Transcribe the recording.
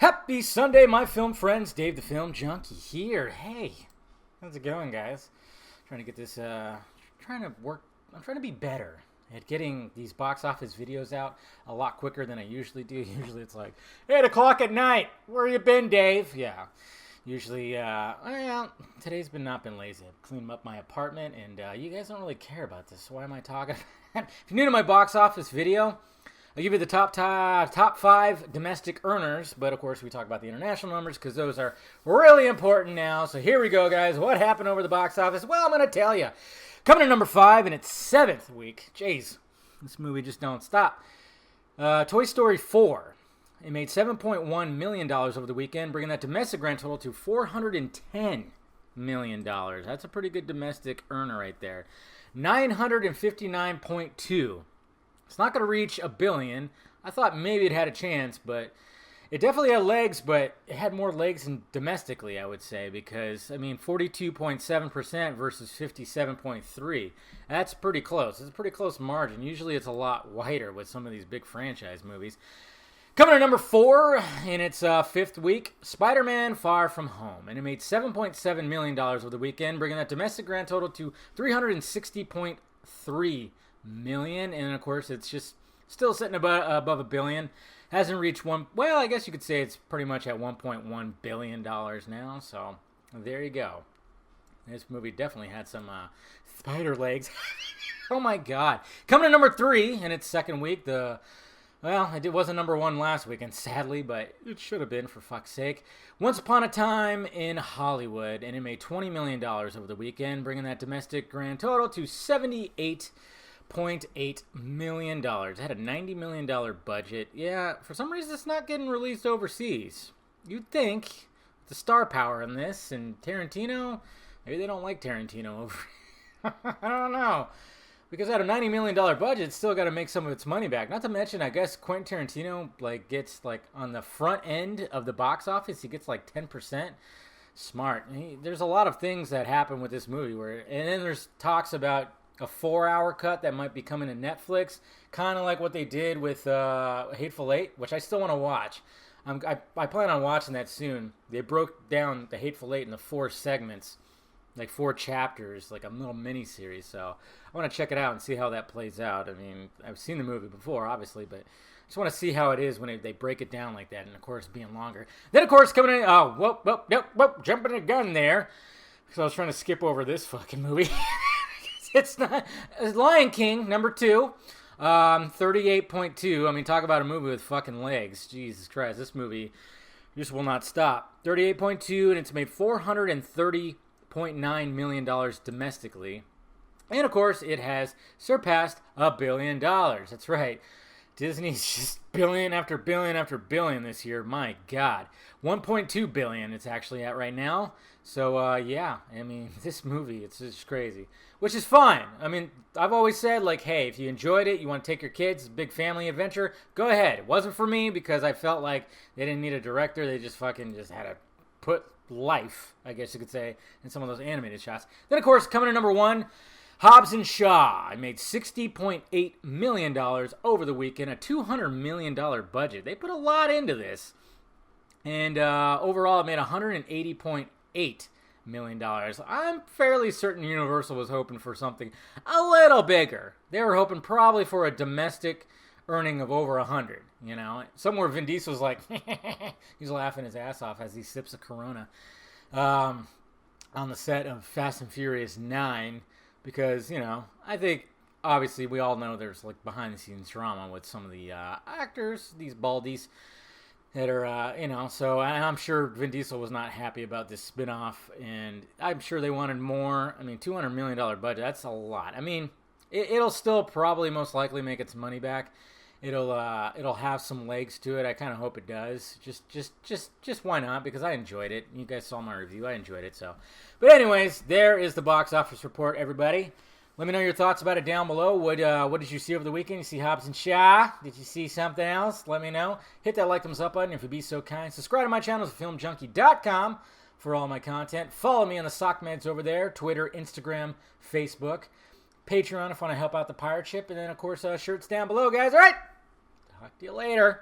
Happy Sunday, my film friends. Dave the Film Junkie here. Hey, how's it going, guys? Trying to get this, I'm trying to be better at getting these box office videos out a lot quicker than I usually do. Usually it's like 8 o'clock at night. Where you been, Dave? Yeah. Usually, well, today's not been lazy. I've cleaned up my apartment, and you guys don't really care about this, so why am I talking? If you're new to my box office video, I'll give you the top 5 domestic earners, but of course we talk about the international numbers because those are really important now. So here we go, guys. What happened over the box office? Well, I'm going to tell you. Coming to number 5 in its 7th week. Jeez, this movie just don't stop. Toy Story 4. It made $7.1 million over the weekend, bringing that domestic grand total to $410 million. That's a pretty good domestic earner right there. 959.2. It's not going to reach $1 billion. I thought maybe it had a chance, but it definitely had legs, but it had more legs than domestically, I would say, because, 42.7% versus 57.3%. That's pretty close. It's a pretty close margin. Usually it's a lot wider with some of these big franchise movies. Coming to number 4 in its 5th week, SpiderMan Far From Home. And it made $7.7 million over the weekend, bringing that domestic grand total to $360.3 million. And of course, it's just still sitting above $1 billion. Hasn't reached well, I guess you could say it's pretty much at $1.1 billion now. So there you go. This movie definitely had some spider legs. Oh my God. Coming to number 3 in its 2nd week, well, it wasn't number 1 last weekend, sadly, but it should have been, for fuck's sake. Once Upon a Time in Hollywood, and it made $20 million over the weekend, bringing that domestic grand total to $78.8 million. It had a $90 million budget. Yeah, for some reason it's not getting released overseas. You'd think, the star power in this, and Tarantino, maybe they don't like Tarantino over I don't know. Because at a $90 million budget, it's still got to make some of its money back. Not to mention, I guess Quentin Tarantino gets on the front end of the box office, he gets 10%. Smart. There's a lot of things that happen with this movie, and then there's talks about a 4-hour cut that might be coming to Netflix, kind of like what they did with Hateful Eight, which I still want to watch. I plan on watching that soon. They broke down the Hateful Eight into 4 segments. 4 chapters, a little mini-series, so I want to check it out and see how that plays out. I've seen the movie before, obviously, but I just want to see how it is when they break it down like that, and of course, being longer. Then, of course, coming in, jumping the gun there, because I was trying to skip over this fucking movie. It's not, Lion King, number 2, 38.2, talk about a movie with fucking legs. Jesus Christ, this movie just will not stop. 38.2, and it's made $430.9 million domestically. And of course, it has surpassed $1 billion. That's right. Disney's just billion after billion after billion this year. My God. 1.2 billion it's actually at right now. So, yeah. This movie, it's just crazy. Which is fine. I've always said, hey, if you enjoyed it, you want to take your kids, big family adventure, go ahead. It wasn't for me because I felt like they didn't need a director. They just had to put life, I guess you could say, in some of those animated shots. Then, of course, coming to number 1, Hobbs Shaw. I made $60.8 million over the weekend, a $200 million budget. They put a lot into this. And overall, it made $180.8 million. I'm fairly certain Universal was hoping for something a little bigger. They were hoping probably for a domestic earning of over 100, Somewhere Vin Diesel's he's laughing his ass off as he sips a Corona on the set of Fast and Furious 9 because, I think, obviously, we all know there's, behind-the-scenes drama with some of the actors, these baldies that are, so I'm sure Vin Diesel was not happy about this spinoff, and I'm sure they wanted more. $200 million budget, that's a lot. It'll still probably most likely make its money back. It'll have some legs to it. I kind of hope it does. Just why not? Because I enjoyed it. You guys saw my review. I enjoyed it. So, but anyways, there is the box office report, everybody. Let me know your thoughts about it down below. What did you see over the weekend? You see Hobbs Shaw? Did you see something else? Let me know. Hit that thumbs up button if you'd be so kind. Subscribe to my channel at filmjunkie.com for all my content. Follow me on the sock meds over there. Twitter, Instagram, Facebook. Patreon if you want to help out the pirate ship. And then, of course, shirts down below, guys. All right. Talk to you later.